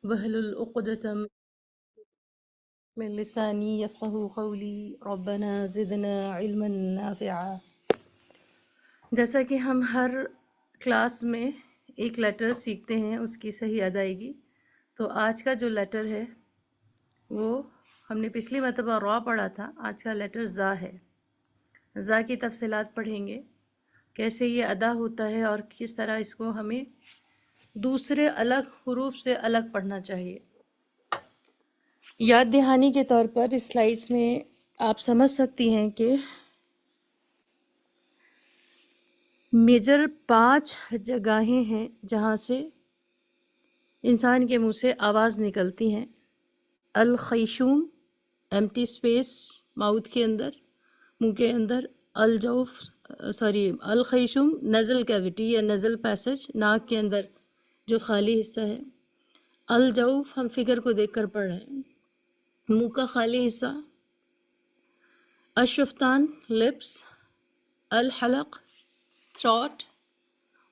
واحلل عقدۃ من لسانی یفقہوا قولی ربنا زدنا علما نافعا۔ جیسا کہ ہم ہر کلاس میں ایک لیٹر سیکھتے ہیں اس کی صحیح ادائیگی، تو آج کا جو لیٹر ہے وہ ہم نے پچھلی مرتبہ را پڑھا تھا، آج کا لیٹر زا ہے۔ زا کی تفصیلات پڑھیں گے، کیسے یہ ادا ہوتا ہے اور کس طرح اس کو ہمیں دوسرے الگ حروف سے الگ پڑھنا چاہیے۔ یاد دہانی کے طور پر اس سلائیڈس میں آپ سمجھ سکتی ہیں کہ میجر 5 جگہیں ہیں جہاں سے انسان کے منہ سے آواز نکلتی ہیں۔ الخیشوم، ایمٹی اسپیس ماؤتھ کے اندر، منہ کے اندر۔ الخیشوم نزل کیویٹی یا نزل پیسج، ناک کے اندر جو خالی حصہ ہے۔ الجوف ہم فگر کو دیکھ کر پڑھ رہے ہیں، منہ کا خالی حصہ۔ الشفتان لپس۔ الحلق تھروٹ،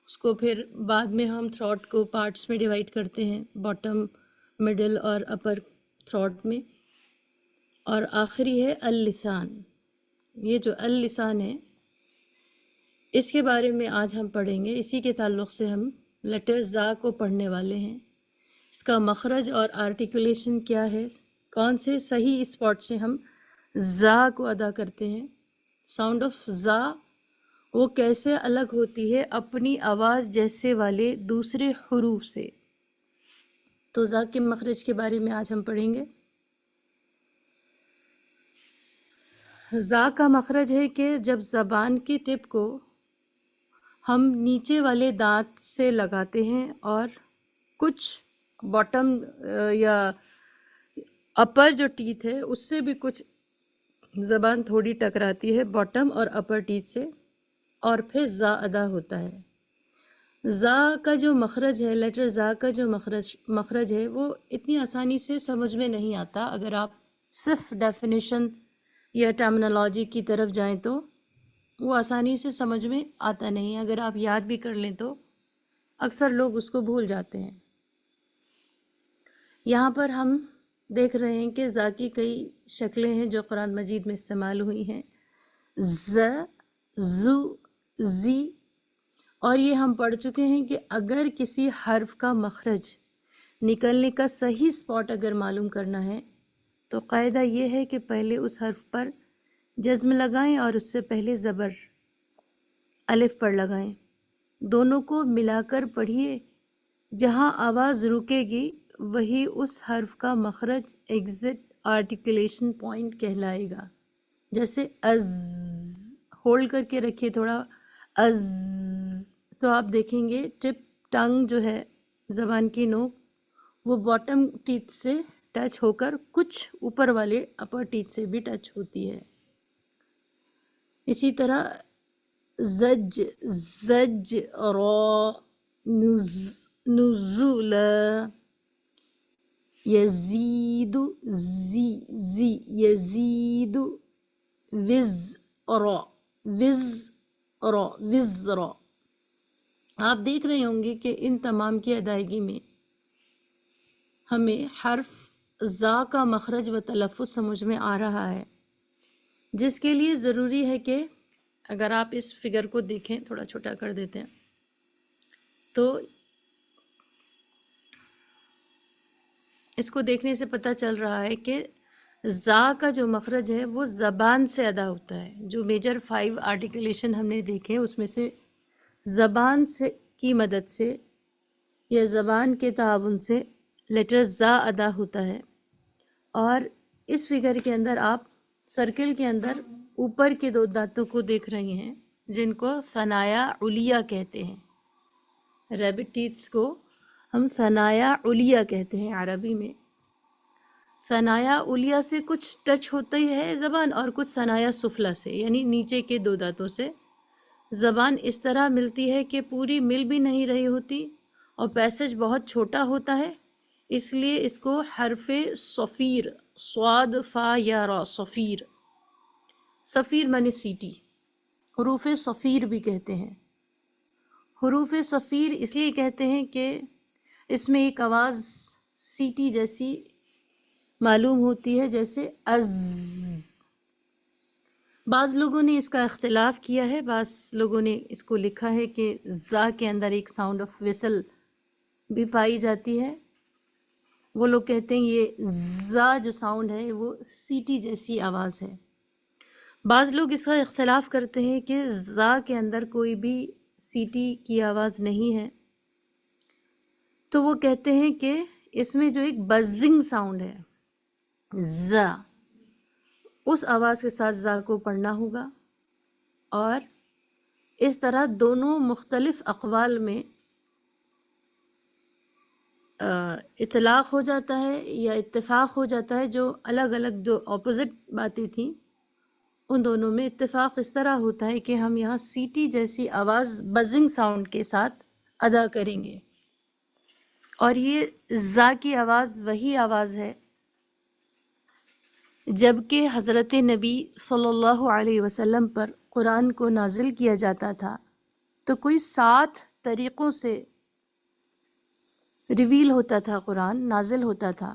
اس کو پھر بعد میں ہم تھروٹ کو پارٹس میں ڈیوائڈ کرتے ہیں، باٹم، مڈل اور اپر تھروٹ میں۔ اور آخری ہے اللسان۔ یہ جو اللسان ہے اس کے بارے میں آج ہم پڑھیں گے، اسی کے تعلق سے ہم لیٹر زا کو پڑھنے والے ہیں۔ اس کا مخرج اور آرٹیکولیشن کیا ہے، کون سے صحیح اسپاٹ سے ہم زا کو ادا کرتے ہیں، ساؤنڈ آف زا وہ کیسے الگ ہوتی ہے اپنی آواز جیسے والے دوسرے حروف سے۔ تو زا کے مخرج کے بارے میں آج ہم پڑھیں گے۔ زا کا مخرج ہے کہ جب زبان کی ٹپ کو ہم نیچے والے دانت سے لگاتے ہیں اور کچھ باٹم یا اپر جو ٹیتھ ہے اس سے بھی کچھ زبان تھوڑی ٹکراتی ہے باٹم اور اپر ٹیتھ سے، اور پھر زا ادا ہوتا ہے۔ زا کا جو مخرج ہے، لیٹر زا کا جو مخرج ہے وہ اتنی آسانی سے سمجھ میں نہیں آتا۔ اگر آپ صرف ڈیفینیشن یا ٹرمنالوجی کی طرف جائیں تو وہ آسانی سے سمجھ میں آتا نہیں، اگر آپ یاد بھی کر لیں تو اکثر لوگ اس کو بھول جاتے ہیں۔ یہاں پر ہم دیکھ رہے ہیں کہ زا کی کئی شکلیں ہیں جو قرآن مجید میں استعمال ہوئی ہیں، ز، زو، زی، اور یہ ہم پڑھ چکے ہیں کہ اگر کسی حرف کا مخرج نکلنے کا صحیح اسپاٹ اگر معلوم کرنا ہے تو قاعدہ یہ ہے کہ پہلے اس حرف پر جزم لگائیں اور اس سے پہلے زبر الف پر لگائیں، دونوں کو ملا کر پڑھیے۔ جہاں آواز رکے گی وہی اس حرف کا مخرج ایگزٹ آرٹیکولیشن پوائنٹ کہلائے گا۔ جیسے از، ہولڈ کر کے رکھیے تھوڑا، از، تو آپ دیکھیں گے ٹپ ٹنگ جو ہے زبان کی نوک وہ باٹم ٹیتھ سے ٹچ ہو کر کچھ اوپر والے اپر ٹیتھ سے بھی ٹچ ہوتی ہے۔ اسی طرح زج، زج، را، نز، نزول، یزید، زی، زی، یزید، وز، را، وز، را، وزرا۔ آپ دیکھ رہے ہوں گے کہ ان تمام کی ادائیگی میں ہمیں حرف زا کا مخرج و تلفظ سمجھ میں آ رہا ہے، جس کے لیے ضروری ہے کہ اگر آپ اس فگر کو دیکھیں، تھوڑا چھوٹا کر دیتے ہیں تو اس کو دیکھنے سے پتہ چل رہا ہے کہ زا کا جو مخرج ہے وہ زبان سے ادا ہوتا ہے۔ جو میجر 5 آرٹیکولیشن ہم نے دیکھے اس میں سے زبان سے کی مدد سے یا زبان کے تعاون سے لیٹر زا ادا ہوتا ہے۔ اور اس فگر کے اندر آپ سرکل کے اندر اوپر کے 2 دانتوں کو دیکھ رہی ہیں جن کو ثنایا علیہ کہتے ہیں۔ ریبٹ ٹیتھس کو ہم ثنایا علیہ کہتے ہیں عربی میں۔ ثنایا علیہ سے کچھ ٹچ ہوتا ہی ہے زبان اور کچھ ثنایا سفلی سے، یعنی نیچے کے 2 دانتوں سے زبان اس طرح ملتی ہے کہ پوری مل بھی نہیں رہی ہوتی اور پیسج بہت چھوٹا ہوتا ہے، اس لیے اس کو حرف صفیر، صاد، فا یا را، صفیر، صفیر معنی سیٹی، حروف صفیر بھی کہتے ہیں۔ حروف صفیر اس لیے کہتے ہیں کہ اس میں ایک آواز سیٹی جیسی معلوم ہوتی ہے، جیسے از۔ بعض لوگوں نے اس کا اختلاف کیا ہے، بعض لوگوں نے اس کو لکھا ہے کہ زا کے اندر ایک ساؤنڈ آف وسل بھی پائی جاتی ہے۔ وہ لوگ کہتے ہیں یہ زا جو ساؤنڈ ہے وہ سیٹی جیسی آواز ہے۔ بعض لوگ اس کا اختلاف کرتے ہیں کہ زا کے اندر کوئی بھی سیٹی کی آواز نہیں ہے، تو وہ کہتے ہیں کہ اس میں جو ایک بزنگ ساؤنڈ ہے زا، اس آواز کے ساتھ زا کو پڑھنا ہوگا، اور اس طرح دونوں مختلف اقوال میں اطلاق ہو جاتا ہے یا اتفاق ہو جاتا ہے۔ جو الگ الگ جو اپوزٹ باتیں تھیں ان دونوں میں اتفاق اس طرح ہوتا ہے کہ ہم یہاں سیٹی جیسی آواز بزنگ ساؤنڈ کے ساتھ ادا کریں گے، اور یہ زا کی آواز وہی آواز ہے جبکہ حضرت نبی صلی اللہ علیہ وسلم پر قرآن کو نازل کیا جاتا تھا تو کوئی 7 طریقوں سے ریویل ہوتا تھا، قرآن نازل ہوتا تھا،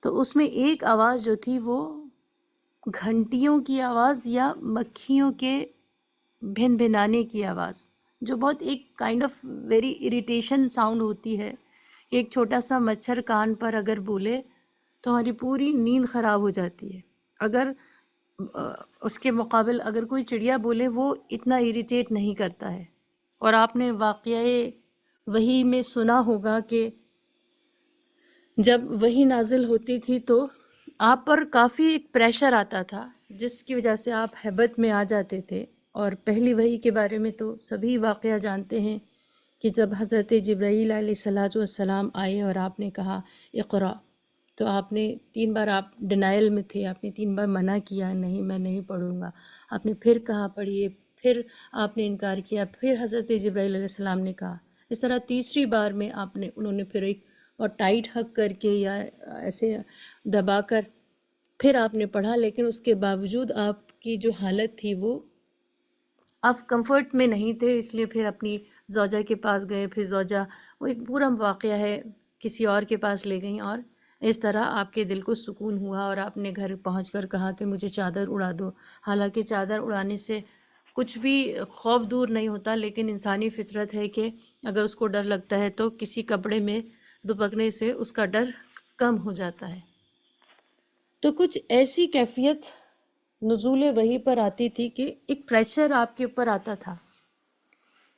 تو اس میں ایک آواز جو تھی وہ گھنٹیوں کی آواز یا مکھیوں کے بھن بھنانے کی آواز، جو بہت ایک kind of very irritation sound ہوتی ہے۔ ایک چھوٹا سا مچھر کان پر اگر بولے تو ہماری پوری نیند خراب ہو جاتی ہے۔ اگر اس کے مقابل اگر کوئی چڑیا بولے وہ اتنا اریٹیٹ نہیں کرتا ہے۔ اور آپ نے واقعہ وحی میں سنا ہوگا کہ جب وحی نازل ہوتی تھی تو آپ پر کافی ایک پریشر آتا تھا، جس کی وجہ سے آپ ہیبت میں آ جاتے تھے۔ اور پہلی وحی کے بارے میں تو سبھی واقعہ جانتے ہیں کہ جب حضرت جبرائیل علیہ السلام آئے اور آپ نے کہا اقرا، تو آپ نے 3 بار آپ ڈینائل میں تھے، آپ نے 3 بار منع کیا، نہیں میں نہیں پڑھوں گا، آپ نے پھر کہا پڑھیے، پھر آپ نے انکار کیا، پھر حضرت جبرائیل علیہ السلام نے کہا، اس طرح تیسری بار میں انہوں نے پھر ایک اور ٹائٹ ہک کر کے یا ایسے دبا کر پھر آپ نے پڑھا، لیکن اس کے باوجود آپ کی جو حالت تھی وہ آپ کمفرٹ میں نہیں تھے، اس لیے پھر اپنی زوجہ کے پاس گئے، پھر زوجہ وہ ایک پورا واقعہ ہے، کسی اور کے پاس لے گئیں، اور اس طرح آپ کے دل کو سکون ہوا اور آپ نے گھر پہنچ کر کہا کہ مجھے چادر اڑا دو۔ حالانکہ چادر اڑانے سے کچھ بھی خوف دور نہیں ہوتا، لیکن انسانی فطرت ہے کہ اگر اس کو ڈر لگتا ہے تو کسی کپڑے میں دبکنے سے اس کا ڈر کم ہو جاتا ہے۔ تو کچھ ایسی کیفیت نزول وحی پر آتی تھی کہ ایک پریشر آپ کے اوپر آتا تھا،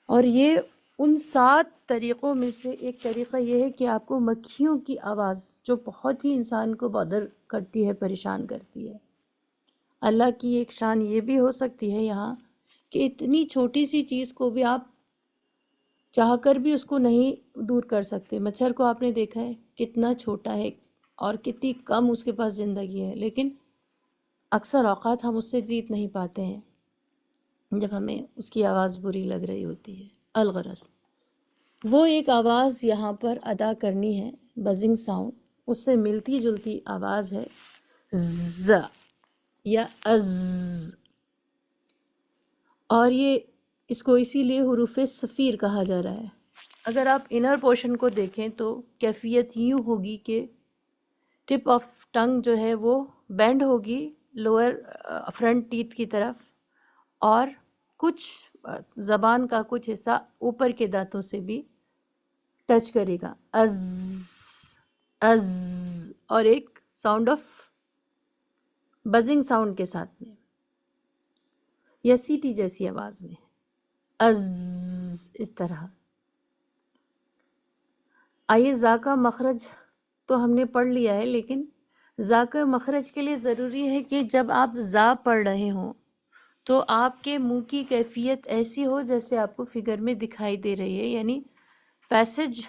اور یہ ان 7 طریقوں میں سے ایک طریقہ یہ ہے کہ آپ کو مکھیوں کی آواز جو بہت ہی انسان کو بادر کرتی ہے، پریشان کرتی ہے۔ اللہ کی ایک شان یہ بھی ہو سکتی ہے یہاں کہ اتنی چھوٹی سی چیز کو بھی آپ چاہ کر بھی اس کو نہیں دور کر سکتے۔ مچھر کو آپ نے دیکھا ہے کتنا چھوٹا ہے اور کتنی کم اس کے پاس زندگی ہے، لیکن اکثر اوقات ہم اس سے جیت نہیں پاتے ہیں جب ہمیں اس کی آواز بری لگ رہی ہوتی ہے۔ الغرض وہ ایک آواز یہاں پر ادا کرنی ہے، بزنگ ساؤنڈ، اس سے ملتی جلتی آواز ہے ز یا از، اور یہ اس کو اسی لیے حروف صفیر کہا جا رہا ہے۔ اگر آپ انر پورشن کو دیکھیں تو کیفیت یوں ہوگی کہ ٹپ آف ٹنگ جو ہے وہ بینڈ ہوگی لوئر فرنٹ ٹیتھ کی طرف، اور کچھ زبان کا کچھ حصہ اوپر کے دانتوں سے بھی ٹچ کرے گا، از از، اور ایک ساؤنڈ آف بزنگ ساؤنڈ کے ساتھ میں یا سیٹی جیسی آواز میں، از، اس طرح۔ آئیے زا کا مخرج تو ہم نے پڑھ لیا ہے، لیکن زا کا مخرج کے لیے ضروری ہے کہ جب آپ زا پڑھ رہے ہوں تو آپ کے منہ کی کیفیت ایسی ہو جیسے آپ کو فگر میں دکھائی دے رہی ہے، یعنی پیسج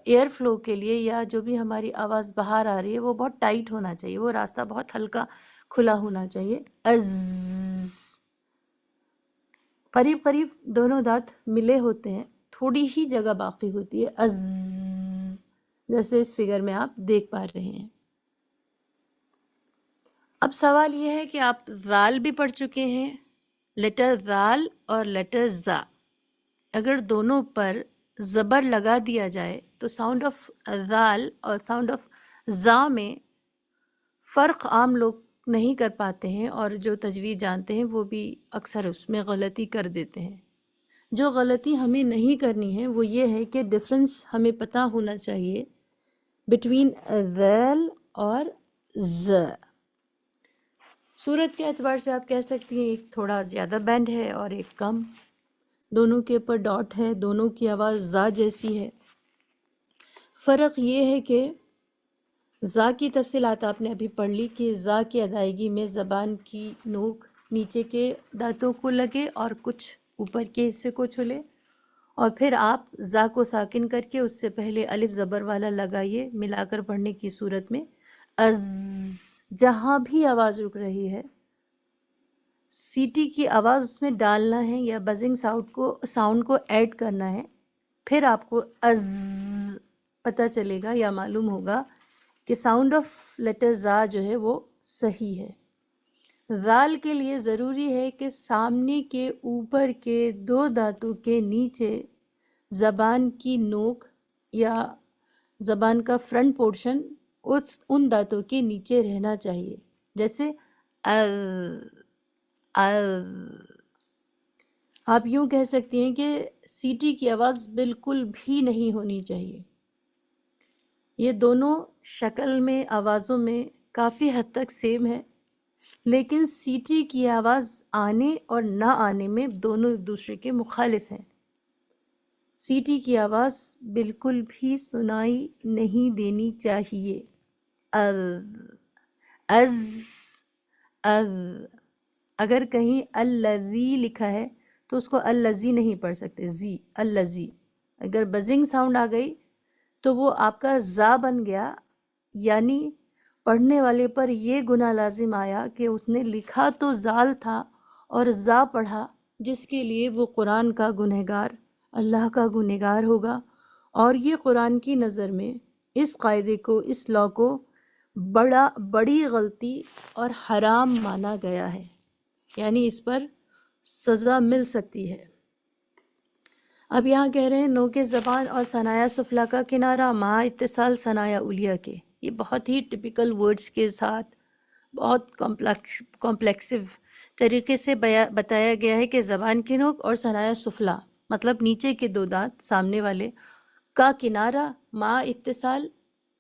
ایئر فلو کے لیے یا جو بھی ہماری آواز باہر آ رہی ہے وہ بہت ٹائٹ ہونا چاہیے، وہ راستہ بہت ہلکا کھلا ہونا چاہیے۔ از، قریب قریب دونوں دانت ملے ہوتے ہیں، تھوڑی ہی جگہ باقی ہوتی ہے، از، جیسے اس فگر میں آپ دیکھ پا رہے ہیں۔ اب سوال یہ ہے کہ آپ ذال بھی پڑھ چکے ہیں، لیٹر ذال اور لیٹر زا، اگر دونوں پر زبر لگا دیا جائے تو ساؤنڈ آف ذال اور ساؤنڈ آف زا میں فرق عام لوگ نہیں کر پاتے ہیں، اور جو تجوید جانتے ہیں وہ بھی اکثر اس میں غلطی کر دیتے ہیں۔ جو غلطی ہمیں نہیں کرنی ہے وہ یہ ہے کہ ڈفرنس ہمیں پتہ ہونا چاہیے بٹوین ذیل اور ز۔ صورت کے اعتبار سے آپ کہہ سکتی ہیں ایک تھوڑا زیادہ بینڈ ہے اور ایک کم، دونوں کے اوپر ڈاٹ ہے، دونوں کی آواز زا جیسی ہے۔ فرق یہ ہے کہ زا کی تفصیلات آپ نے ابھی پڑھ لی کہ زا کی ادائیگی میں زبان کی نوک نیچے کے دانتوں کو لگے اور کچھ اوپر کے حصے کو چھلے، اور پھر آپ زا کو ساکن کر کے اس سے پہلے الف زبر والا لگائیے ملا کر پڑھنے کی صورت میں از۔ جہاں بھی آواز رک رہی ہے سیٹی کی آواز اس میں ڈالنا ہے یا بزنگ ساؤنڈ کو ایڈ کرنا ہے، پھر آپ کو از پتہ چلے گا یا معلوم ہوگا کہ ساؤنڈ آف لیٹر زا جو ہے وہ صحیح ہے۔ ذال کے لیے ضروری ہے کہ سامنے کے اوپر کے دو دانتوں کے نیچے زبان کی نوک یا زبان کا فرنٹ پورشن ان دانتوں کے نیچے رہنا چاہیے، جیسے آپ یوں کہہ سکتی ہیں کہ سیٹی کی آواز بالکل بھی نہیں ہونی چاہیے۔ یہ دونوں شکل میں آوازوں میں کافی حد تک سیم ہے، لیکن سیٹی کی آواز آنے اور نہ آنے میں دونوں ایک دوسرے کے مخالف ہیں۔ سیٹی کی آواز بالکل بھی سنائی نہیں دینی چاہیے۔ از اگر کہیں الذی لکھا ہے تو اس کو الذی نہیں پڑھ سکتے، زی الذی۔ اگر بزنگ ساؤنڈ آ گئی تو وہ آپ کا زا بن گیا، یعنی پڑھنے والے پر یہ گناہ لازم آیا کہ اس نے لکھا تو زال تھا اور زا پڑھا، جس کے لیے وہ قرآن کا گنہگار، اللہ کا گنہگار ہوگا، اور یہ قرآن کی نظر میں اس قاعدے کو، اس لا کو بڑی غلطی اور حرام مانا گیا ہے، یعنی اس پر سزا مل سکتی ہے۔ اب یہاں کہہ رہے ہیں نوک زبان اور ثنایا سفلا کا کنارہ مع اتصال ثنایا علیا کے۔ یہ بہت ہی ٹپیکل ورڈز کے ساتھ بہت کمپلیکسو طریقے سے بتایا گیا ہے کہ زبان کی نوک اور ثنایا سفلا مطلب نیچے کے دو دانت سامنے والے کا کنارہ مع اتصال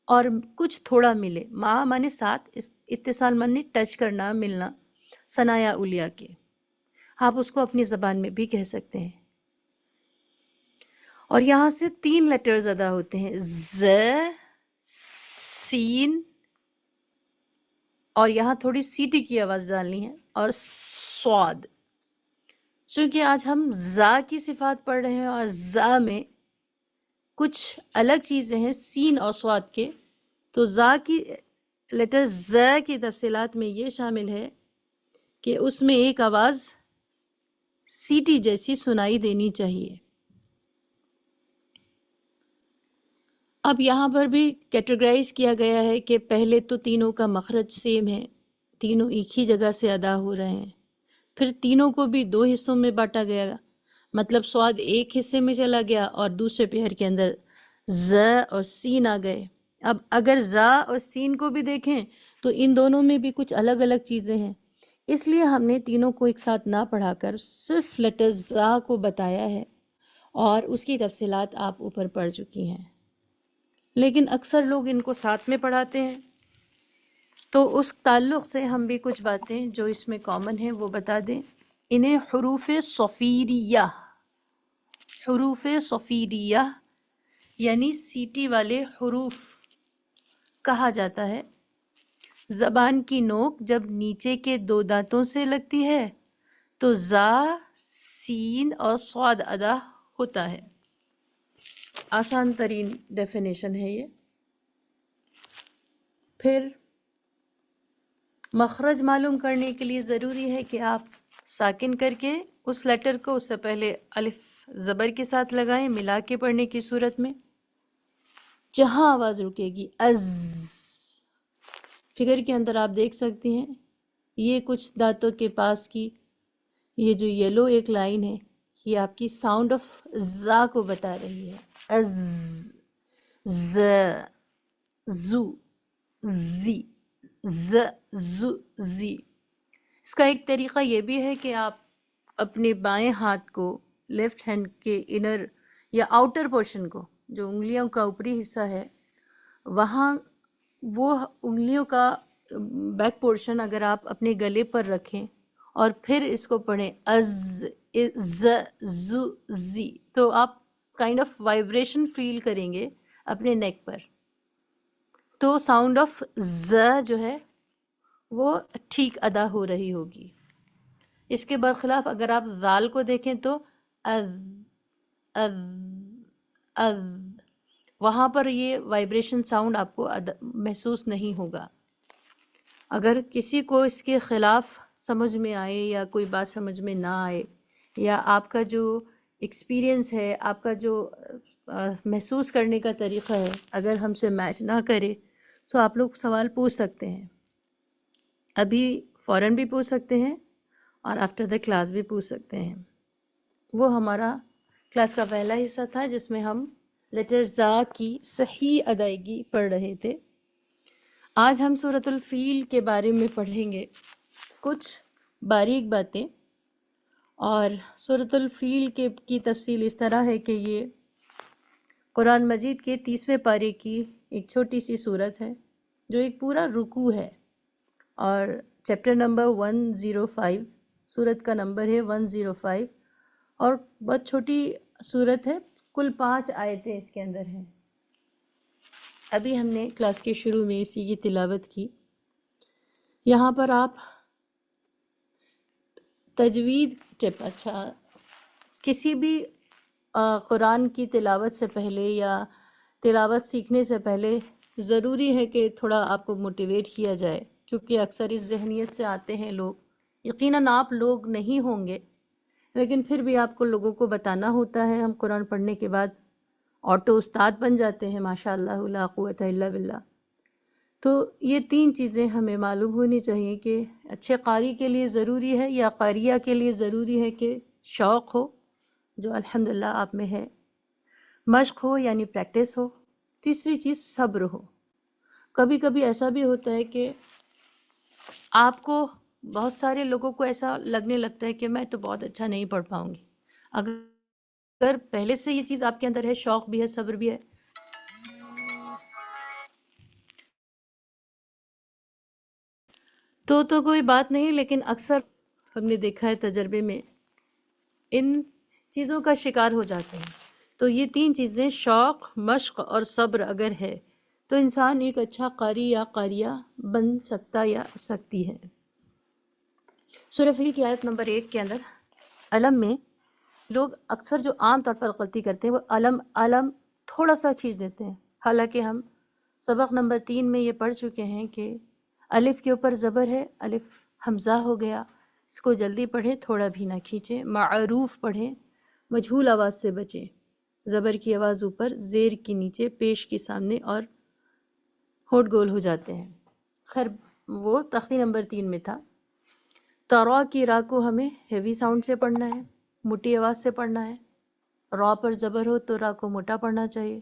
اور کچھ تھوڑا ملے، مع مانے ساتھ، اتصال مانے ٹچ کرنا، ملنا، ثنایا علیا کے۔ آپ اس کو اپنی زبان میں بھی کہہ سکتے ہیں۔ اور یہاں سے 3 لیٹرز ادا ہوتے ہیں، ز، سین، اور یہاں تھوڑی سیٹی کی آواز ڈالنی ہے، اور صاد۔ چونکہ آج ہم زا کی صفات پڑھ رہے ہیں اور زا میں کچھ الگ چیزیں ہیں سین اور صاد کے، تو زا کی لیٹر ز کی تفصیلات میں یہ شامل ہے کہ اس میں ایک آواز سیٹی جیسی سنائی دینی چاہیے۔ اب یہاں پر بھی کیٹیگرائز کیا گیا ہے کہ پہلے تو تینوں کا مخرج سیم ہے، تینوں ایک ہی جگہ سے ادا ہو رہے ہیں، پھر تینوں کو بھی 2 حصوں میں بانٹا گیا، مطلب صاد ایک حصے میں چلا گیا اور دوسرے پیئر کے اندر ز اور سین آ گئے۔ اب اگر زا اور سین کو بھی دیکھیں تو ان دونوں میں بھی کچھ الگ الگ چیزیں ہیں، اس لیے ہم نے تینوں کو ایک ساتھ نہ پڑھا کر صرف لیٹر زا کو بتایا ہے، اور اس کی تفصیلات آپ اوپر پڑھ چکی ہیں، لیکن اکثر لوگ ان کو ساتھ میں پڑھاتے ہیں، تو اس تعلق سے ہم بھی کچھ باتیں جو اس میں کامن ہیں وہ بتا دیں۔ انہیں حروف صفیریہ، حروف صفیریہ یعنی سیٹی والے حروف کہا جاتا ہے۔ زبان کی نوک جب نیچے کے 2 دانتوں سے لگتی ہے تو زا، سین اور صاد ادا ہوتا ہے۔ آسان ترین ڈیفینیشن ہے یہ۔ پھر مخرج معلوم کرنے کے لیے ضروری ہے کہ آپ ساکن کر کے اس لیٹر کو اس سے پہلے الف زبر کے ساتھ لگائیں ملا کے پڑھنے کی صورت میں، جہاں آواز رکے گی از۔ فگر کے اندر آپ دیکھ سکتی ہیں یہ کچھ دانتوں کے پاس کی یہ جو یلو ایک لائن ہے یہ آپ کی ساؤنڈ آف زا کو بتا رہی ہے. از، ز، زو، زی، ز، زو، زی. اس کا ایک طریقہ یہ بھی ہے کہ آپ اپنے بائیں ہاتھ کو لیفٹ ہینڈ کے انر یا آؤٹر پورشن کو، جو انگلیوں کا اوپری حصہ ہے، وہاں وہ انگلیوں کا بیک پورشن اگر آپ اپنے گلے پر رکھیں اور پھر اس کو پڑھیں از، ز، زو، زی، تو آپ کائنڈ آف وائبریشن فیل کریں گے اپنے نیک پر. تو ساؤنڈ آف ز جو ہے وہ ٹھیک ادا ہو رہی ہوگی. اس کے برخلاف اگر آپ ذال کو دیکھیں تو اذ، اذ، اذ، وہاں پر یہ وائبریشن ساؤنڈ آپ کو محسوس نہیں ہوگا. اگر کسی کو اس کے خلاف سمجھ میں آئے یا کوئی بات سمجھ میں نہ آئے، یا آپ کا جو ایکسپیرینس ہے، آپ کا جو محسوس کرنے کا طریقہ ہے، اگر ہم سے میچ نہ کرے تو آپ لوگ سوال پوچھ سکتے ہیں. ابھی فوراً بھی پوچھ سکتے ہیں اور آفٹر دا کلاس بھی پوچھ سکتے ہیں. وہ ہمارا کلاس کا پہلا حصہ تھا جس میں ہم لیٹر زا کی صحیح ادائیگی پڑھ رہے تھے. آج ہم سورۃ الفیل کے بارے میں پڑھیں گے کچھ باریک باتیں. اور سورۃ الفیل کی تفصیل اس طرح ہے کہ یہ قرآن مجید کے 30ویں پارے کی ایک چھوٹی سی سورت ہے جو ایک پورا رکوع ہے، اور چیپٹر نمبر 105، سورت کا نمبر ہے 105، اور بہت چھوٹی سورت ہے. کل 5 آیتیں اس کے اندر ہیں. ابھی ہم نے کلاس کے شروع میں اسی کی تلاوت کی. یہاں پر آپ تجوید ٹپ، اچھا، کسی بھی قرآن کی تلاوت سے پہلے یا تلاوت سیکھنے سے پہلے ضروری ہے کہ تھوڑا آپ کو موٹیویٹ کیا جائے، کیونکہ اکثر اس ذہنیت سے آتے ہیں لوگ. یقیناً آپ لوگ نہیں ہوں گے، لیکن پھر بھی آپ کو لوگوں کو بتانا ہوتا ہے. ہم قرآن پڑھنے کے بعد آٹو استاد بن جاتے ہیں، ماشاء اللہ لا قوت الا باللہ. تو یہ 3 چیزیں ہمیں معلوم ہونی چاہیے کہ اچھے قاری کے لیے ضروری ہے یا قاریہ کے لیے ضروری ہے کہ شوق ہو، جو الحمدللہ آپ میں ہے، مشق ہو یعنی پریکٹس ہو، تیسری چیز صبر ہو. کبھی کبھی ایسا بھی ہوتا ہے کہ آپ کو، بہت سارے لوگوں کو ایسا لگنے لگتا ہے کہ میں تو بہت اچھا نہیں پڑھ پاؤں گی. اگر پہلے سے یہ چیز آپ کے اندر ہے، شوق بھی ہے، صبر بھی ہے، تو کوئی بات نہیں. لیکن اکثر ہم نے دیکھا ہے تجربے میں ان چیزوں کا شکار ہو جاتے ہیں. تو یہ 3 چیزیں، شوق، مشق اور صبر اگر ہے تو انسان ایک اچھا قاری یا قاریہ بن سکتا یا سکتی ہے. سورہ فیل کی آیت نمبر 1 کے اندر علم میں لوگ اکثر جو عام طور پر غلطی کرتے ہیں وہ علم تھوڑا سا کھینچ دیتے ہیں. حالانکہ ہم سبق نمبر 3 میں یہ پڑھ چکے ہیں کہ الف کے اوپر زبر ہے، الف حمزہ ہو گیا، اس کو جلدی پڑھیں، تھوڑا بھی نہ کھینچیں. معروف پڑھیں، مجہول آواز سے بچیں. زبر کی آواز اوپر، زیر کی نیچے، پیش کی سامنے، اور ہونٹ گول ہو جاتے ہیں. خیر وہ تختی نمبر 3 میں تھا. ترا کی را کو ہمیں ہیوی ساؤنڈ سے پڑھنا ہے، موٹی آواز سے پڑھنا ہے. را پر زبر ہو تو را کو موٹا پڑھنا چاہیے.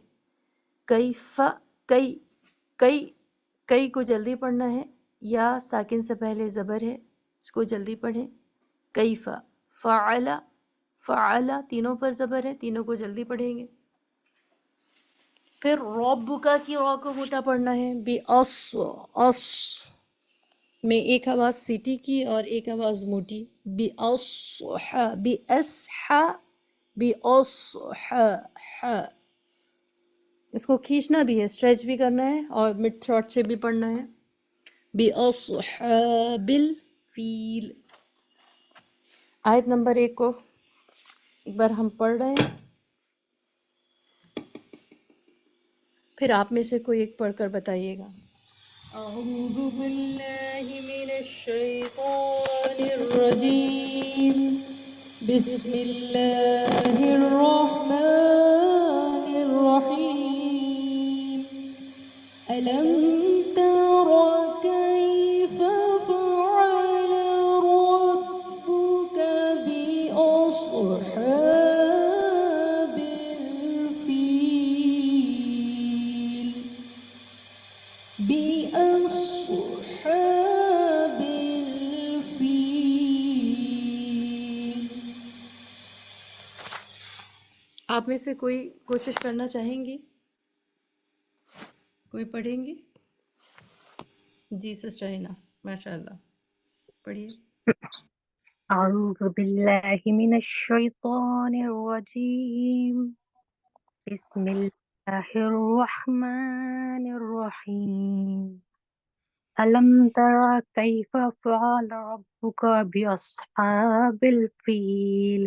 کیف، کئی کو جلدی پڑھنا ہے، یا ساکن سے پہلے زبر ہے، اس کو جلدی پڑھیں. کیف، فعل تینوں پر زبر ہے، تینوں کو جلدی پڑھیں گے. پھر ربک کی را کو موٹا پڑھنا ہے. اس میں ایک آواز سیٹی کی اور ایک آواز موٹی. اس کو کھینچنا بھی ہے، اسٹریچ بھی کرنا ہے، اور مڈ تھروٹ سے بھی پڑھنا ہے. بِأَصْحَابِ الْفِيلِ. آیت نمبر 1 کو ایک بار ہم پڑھ رہے ہیں، پھر آپ میں سے کوئی ایک پڑھ کر بتائیے گا. اعوذ باللہ من الشیطان الرجیم، بسم اللہ الرحمن الرحیم. ألم تر كيف فعل ربك بأصحاب بأصحاب الفیل. آپ میں سے کوئی کوشش کرنا چاہیں گی؟ کوئی پڑھیں گی؟ جی سسٹر ہینا، ماشاء اللہ پڑھیے. أعوذ بالله من الشيطان الرجيم بسم الله الرحمن الرحيم ألم تر كيف فعل ربك بأصحاب الفيل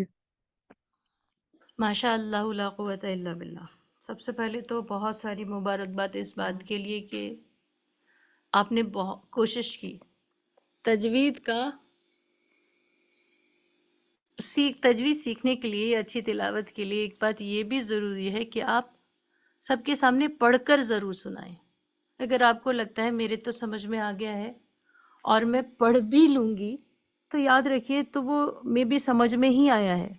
ماشاء اللہ لا قوت الا باللہ. سب سے پہلے تو بہت ساری مبارکباد اس بات کے لیے کہ آپ نے بہت کوشش کی. تجوید سیکھنے کے لیے، اچھی تلاوت کے لیے ایک بات یہ بھی ضروری ہے کہ آپ سب کے سامنے پڑھ کر ضرور سنائیں. اگر آپ کو لگتا ہے میرے تو سمجھ میں آ گیا ہے اور میں پڑھ بھی لوں گی، تو یاد رکھیے تو وہ میں بھی سمجھ میں ہی آیا ہے،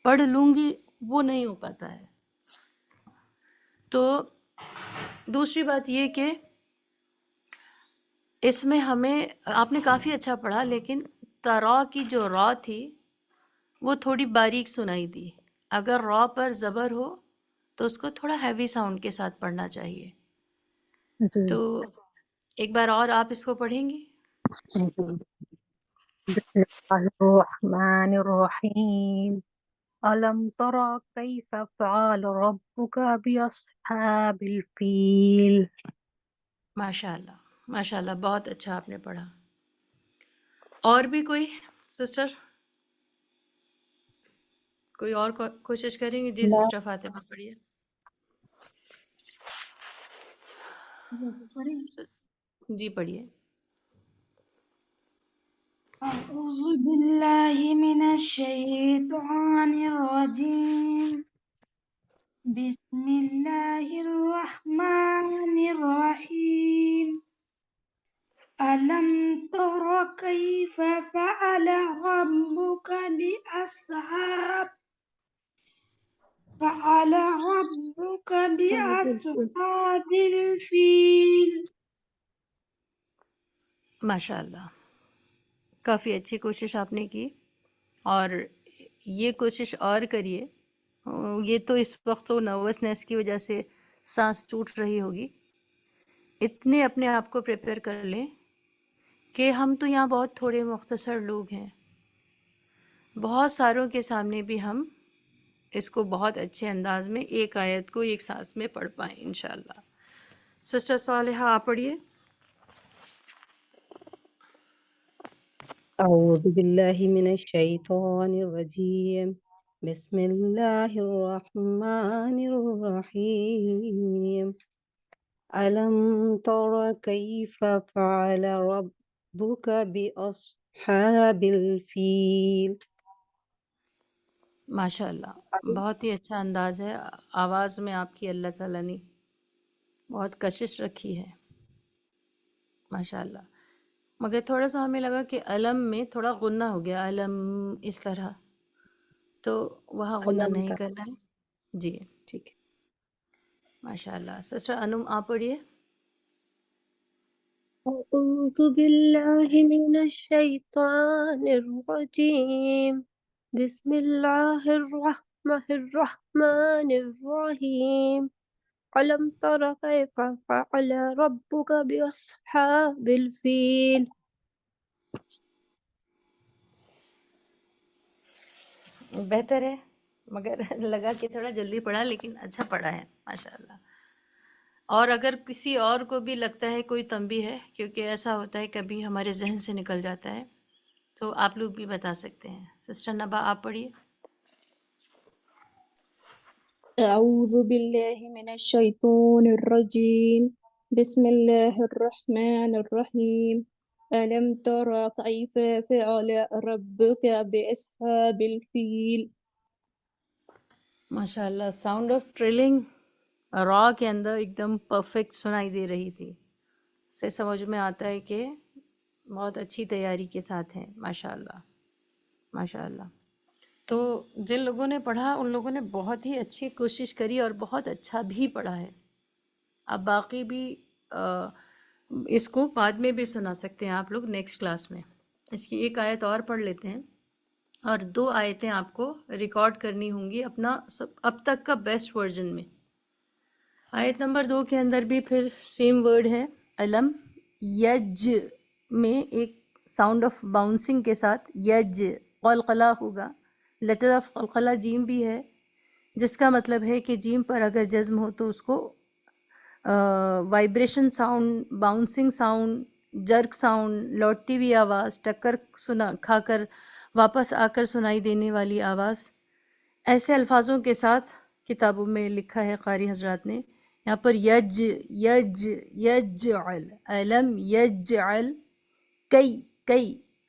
پڑھ لوں گی وہ نہیں ہو پاتا ہے. تو دوسری بات یہ کہ اس میں ہمیں آپ نے کافی اچھا پڑھا، لیکن ترا کی جو را تھی وہ تھوڑی باریک سنائی دی. اگر را پر زبر ہو تو اس کو تھوڑا ہیوی ساؤنڈ کے ساتھ پڑھنا چاہیے. تو ایک بار اور آپ اس کو پڑھیں گی؟ بسم الله الرحمن الرحيم ألم تر كيف فعل ربك بأصحاب الفيل ماشاء اللہ ماشاء اللہ، بہت اچھا آپ نے پڑھا. اور بھی کوئی سسٹر کوئی اور کوشش کریں گے؟ جی سسٹر فاطمہ پڑھیے. جی پڑھیے. أعوذ بالله من الشيطان الرجيم بسم الله الرحمن الرحيم ألم تر كيف فعل ربك بأصحاب الفيل. ماشاء اللہ، کافی اچھی کوشش آپ نے کی، اور یہ کوشش اور کریے. یہ تو اس وقت تو نروسنیس کی وجہ سے سانس ٹوٹ رہی ہوگی. اتنے اپنے آپ کو پریپیئر کر لیں کہ ہم تو یہاں بہت تھوڑے مختصر لوگ ہیں، بہت ساروں کے سامنے بھی ہم اس کو بہت اچھے انداز میں ایک آیت کو ایک سانس میں پڑھ پائیں انشاءاللہ. سسٹر صالحہ آپ پڑھیے. أعوذ بالله من الشيطان الرجيم بسم الله الرحمن الرحيم ألم تر كيف فعل ربك بأصحاب الفيل ماشاء اللہ، بہت ہی اچھا انداز ہے. آواز میں آپ کی اللہ تعالیٰ نے بہت کشش رکھی ہے، ماشاء اللہ. مگر تھوڑا سا ہمیں لگا کہ علم میں تھوڑا غنہ ہو گیا، علم اس طرح، تو وہاں غنہ ألم نہیں تر کرنا ہے. جی ٹھیک ہے. ماشاء اللہ. سسٹر انم آپ پڑھیے. أعوذ بالله من الشيطان الرجيم بسم الله الرحمن الرحيم ألم تر كيف فعل ربك بأصحاب الفيل بہتر ہے، مگر لگا کہ تھوڑا جلدی پڑھا، لیکن اچھا پڑھا ہے ماشاء اللہ. اور اگر کسی اور کو بھی لگتا ہے کوئی تنبیہ ہے، کیونکہ ایسا ہوتا ہے کبھی ہمارے ذہن سے نکل جاتا ہے، تو آپ لوگ بھی بتا سکتے ہیں. سسٹر نبا آپ پڑھیے. أعوذ بالله من الشيطان الرجيم بسم الله الرحمن الرحيم ألم تر كيف فعل ربك بأصحاب الفيل. ماشاء اللہ، ساؤنڈ آف ٹریلنگ را کے اندر ایک دم پرفیکٹ سنائی دے رہی تھی. سے سمجھ میں آتا ہے کہ بہت اچھی تیاری کے ساتھ ہیں. ماشاء اللہ ماشاء اللہ. تو جن لوگوں نے پڑھا ان لوگوں نے بہت ہی اچھی کوشش کری اور بہت اچھا بھی پڑھا ہے. اب باقی بھی اس کو بعد میں بھی سنا سکتے ہیں آپ لوگ نیکسٹ کلاس میں. اس کی ایک آیت اور پڑھ لیتے ہیں اور 2 آیتیں آپ کو ریکارڈ کرنی ہوں گی اپنا اب تک کا بیسٹ ورژن میں. آیت نمبر 2 کے اندر بھی پھر سیم ورڈ ہے علم. یج میں ایک ساؤنڈ آف باؤنسنگ کے ساتھ یج قلقلہ ہوگا. لیٹر آف قلقلہ جیم بھی ہے، جس کا مطلب ہے کہ جیم پر اگر جزم ہو تو اس کو vibration sound, bouncing sound, jerk sound, لوٹتی ہوئی آواز، ٹکر کھا کر واپس آ کر سنائی دینے والی آواز، ایسے الفاظوں کے ساتھ کتابوں میں لکھا ہے قاری حضرات نے. یہاں پر یج یج یجعل، علم یجعل کئی.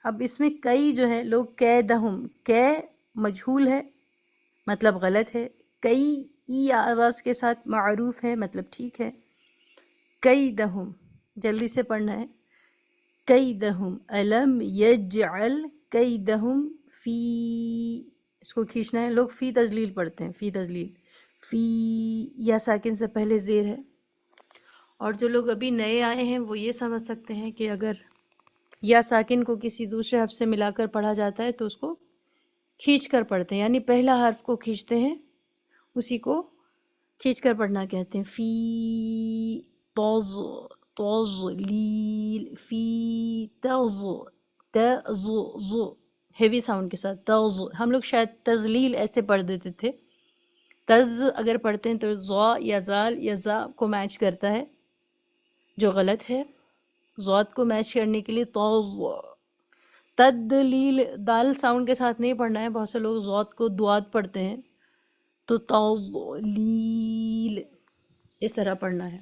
اب اس میں کئی جو ہے لوگ قیدہم، مجہول ہے مطلب غلط ہے، کئی ای آواز کے ساتھ معروف ہے مطلب ٹھیک ہے. قیدہم جلدی سے پڑھنا ہے. قیدہم علم یجعل قیدہم فی، اس کو کھینچنا ہے. لوگ فی تذلیل پڑھتے ہیں، فی تذلیل، فی یا ساکن سے پہلے زیر ہے. اور جو لوگ ابھی نئے آئے ہیں وہ یہ سمجھ سکتے ہیں کہ اگر یا ساکن کو کسی دوسرے حرف سے ملا کر پڑھا جاتا ہے تو اس کو کھینچ کر پڑھتے ہیں، یعنی پہلا حرف کو کھینچتے ہیں، اسی کو کھینچ کر پڑھنا کہتے ہیں. فی تضلیل، فی تز ہیوی ساؤنڈ کے ساتھ تز. ہم لوگ شاید تزلیل ایسے پڑھ دیتے تھے. تز اگر پڑھتے ہیں تو زا یا زال یا زا کو میچ کرتا ہے، جو غلط ہے. ضاد کو میچ کرنے کے لیے توز. تدلیل دال ساؤنڈ کے ساتھ نہیں پڑھنا ہے، بہت سے لوگ ضاد کو دواد پڑھتے ہیں، تو تولیل اس طرح پڑھنا ہے.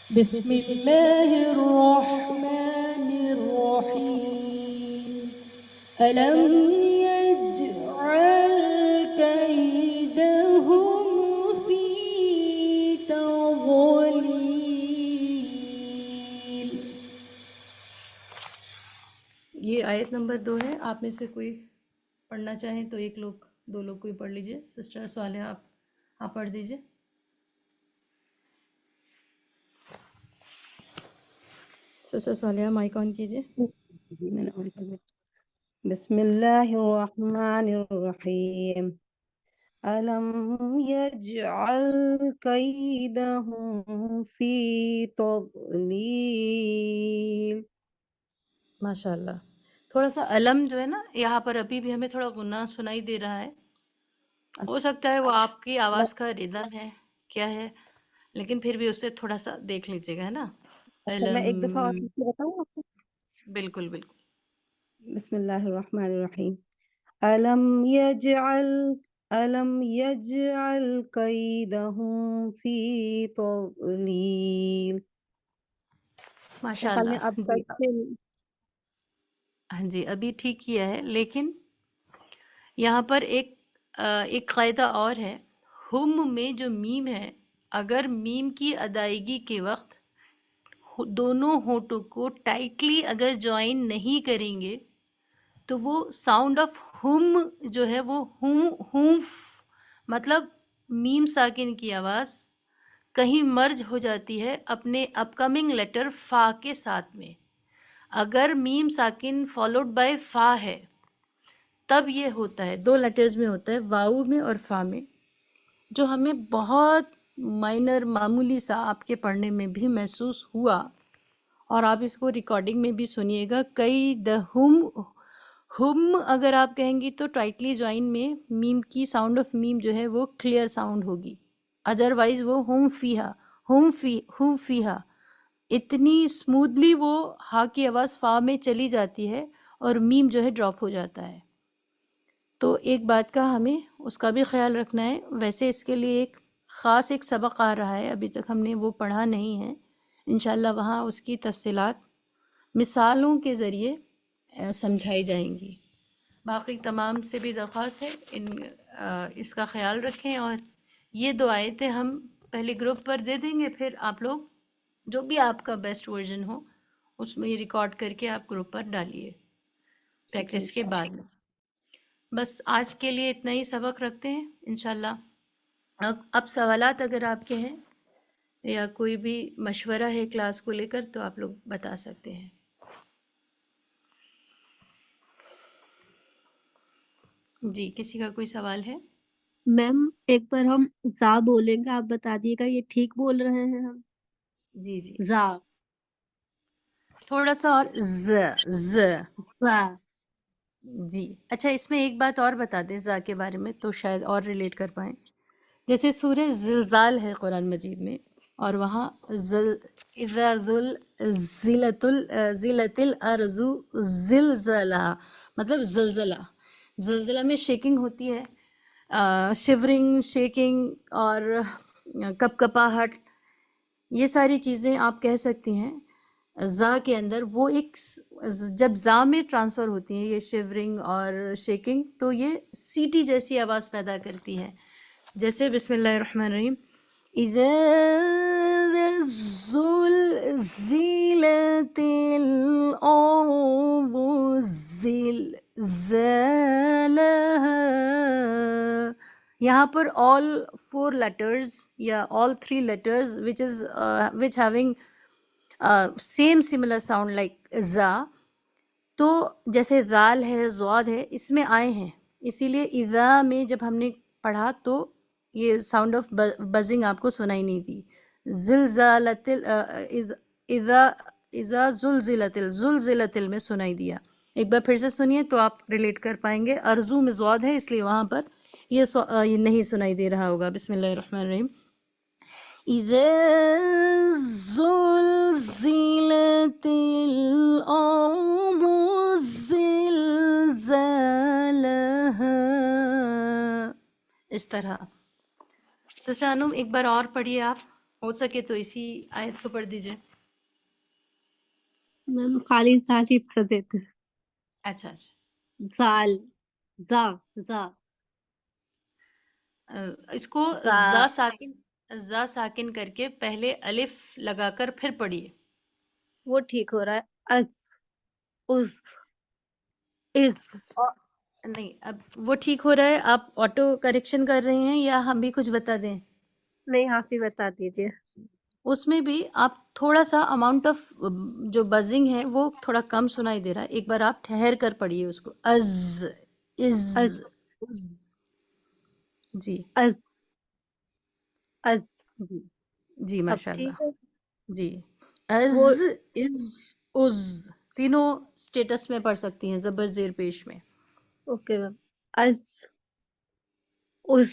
بسم اللہ الرحمن الرحیم. ألم يجعل كيدهم في تضليل. یہ آیت نمبر 2 ہے. آپ میں سے کوئی پڑھنا چاہیں تو ایک لوگ، 2 لوگ کوئی پڑھ لیجئے. سسٹر صالحہ آپ پڑھ دیجئے. سسٹر صالحہ مائک آن کیجئے. جی میں نے آن کر دیا. بسم اللہ الرحمن الرحیم. علم یجعل کیدہم فی تضلیل. ماشاء اللہ. تھوڑا سا علم جو ہے نا یہاں پر ابھی بھی ہمیں تھوڑا غنہ سنائی دے رہا ہے. ہو سکتا ہے وہ آپ کی آواز کا ردم ہے، کیا ہے، لیکن پھر بھی اس سے تھوڑا سا دیکھ لیجیے گا، ہے نا. اچھا میں ایک دفعہ اور علم، بتاؤں آپ کو. بالکل بالکل. بسم اللہ الرحمن الرحیم. علم یجعل کیدہم فی تضلیل. ماشاء خیال میں اللہ. اب جی تک سے ہاں جی ابھی ٹھیک کیا ہے، لیکن یہاں پر ایک قاعدہ اور ہے. ہم میں جو میم ہے، اگر میم کی ادائیگی کے وقت دونوں ہونٹوں کو ٹائٹلی اگر جوائن نہیں کریں گے تو وہ ساؤنڈ آف ہم جو ہے وہ ہونف مطلب میم ساکن کی آواز کہیں مرج ہو جاتی ہے اپنے اپ کمنگ لیٹر فا کے ساتھ میں. اگر میم ساکن فالوڈ بائی فا ہے تب یہ ہوتا ہے، 2 لیٹرز میں ہوتا ہے، واؤ میں اور فا میں، جو ہمیں بہت مائنر معمولی سا آپ کے پڑھنے میں بھی محسوس ہوا. اور آپ اس کو ریکارڈنگ میں بھی سنیے گا. کئی دہم، ہم اگر آپ کہیں گی تو ٹائٹلی جوائن میں میم کی ساؤنڈ آف میم جو ہے وہ کلیئر ساؤنڈ ہوگی. ادروائز وہ ہم فیہا اتنی اسموتھلی وہ ہا کی آواز فا میں چلی جاتی ہے اور میم جو ہے ڈراپ ہو جاتا ہے. تو ایک بات کا ہمیں اس کا بھی خیال رکھنا ہے. ویسے اس کے لیے ایک خاص ایک سبق آ رہا ہے، ابھی تک ہم نے وہ پڑھا نہیں ہے. انشاءاللہ وہاں اس کی تفصیلات مثالوں کے ذریعے سمجھائی جائیں گی. باقی تمام سے بھی درخواست ہے اس کا خیال رکھیں. اور یہ 2 آیتیں ہم پہلے گروپ پر دے دیں گے، پھر آپ لوگ جو بھی آپ کا بیسٹ ورژن ہو اس میں ریکارڈ کر کے آپ گروپ پر ڈالیے ٹھیک ہے پریکٹس کے بعد. بس آج کے لیے اتنا ہی سبق رکھتے ہیں انشاءاللہ. اب سوالات اگر آپ کے ہیں یا کوئی بھی مشورہ ہے کلاس کو لے کر تو آپ لوگ بتا سکتے ہیں. جی کسی کا کوئی سوال ہے؟ میم ایک بار ہم زا بولیں گے، آپ بتا دیے گا یہ ٹھیک بول رہے ہیں ہم؟ جی جی زا تھوڑا سا اور ز زا جی. اچھا اس میں ایک بات اور بتا دیں زا کے بارے میں تو شاید اور ریلیٹ کر پائیں. جیسے سورہ زلزال ہے قرآن مجید میں اور وہاں اذا زلزلت الارض زلزلہا مطلب زلزلہ میں شیکنگ ہوتی ہے، شیورنگ، شیکنگ اور کپ کپاہٹ، یہ ساری چیزیں آپ کہہ سکتی ہیں. زا کے اندر وہ ایک جب زا میں ٹرانسفر ہوتی ہیں یہ شیورنگ اور شیکنگ تو یہ سیٹی جیسی آواز پیدا کرتی ہے. جیسے بسم اللہ الرحمن الرحیم اذا زلزلت الارض زلزالها. یہاں پر all 4 letters یا all 3 letters which having same similar sound like za تو جیسے ذال ہے، ضاد ہے، اس میں آئے ہیں. اسی لیے اذا میں جب ہم نے پڑھا تو یہ ساؤنڈ آف بزنگ آپ کو سنائی نہیں دی. زلزالت اذا زلزلت میں سنائی دیا. ایک بار پھر سے سنیے تو آپ ریلیٹ کر پائیں گے. ارزو میں ضاد ہے اس لیے وہاں پر یہ نہیں سنائی دے رہا ہوگا. بسم اللہ الرحمن الرحیم اذا زلزلت الارض زلزالها. اس طرح. سسٹر انم ایک بار اور پڑھیے آپ، ہو سکے تو اسی آیت کو پڑھ دیجئے. میم خالی زال ہی پڑھ دیتے ہیں. اچھا زال زا زا اس کو زا زا ساکن کر کے پہلے الف لگا کر پھر پڑھیے. وہ ٹھیک ہو رہا ہے. از از از نہیں اب وہ ٹھیک ہو رہا ہے. آپ آٹو کریکشن کر رہے ہیں یا ہم بھی کچھ بتا دیں؟ نہیں آپ ہی بتا دیجیے. اس میں بھی آپ تھوڑا سا اماؤنٹ آف جو بزنگ ہے وہ تھوڑا کم سنائی دے رہا ہے. ایک بار آپ ٹھہر کر پڑھیے اس کو. از جی از از جی اب ماشاء ٹھیک اللہ. ہے. جی از وہ از تینوں اسٹیٹس میں پڑھ سکتی ہیں زبر زیر پیش میں. Okay ma'am. از از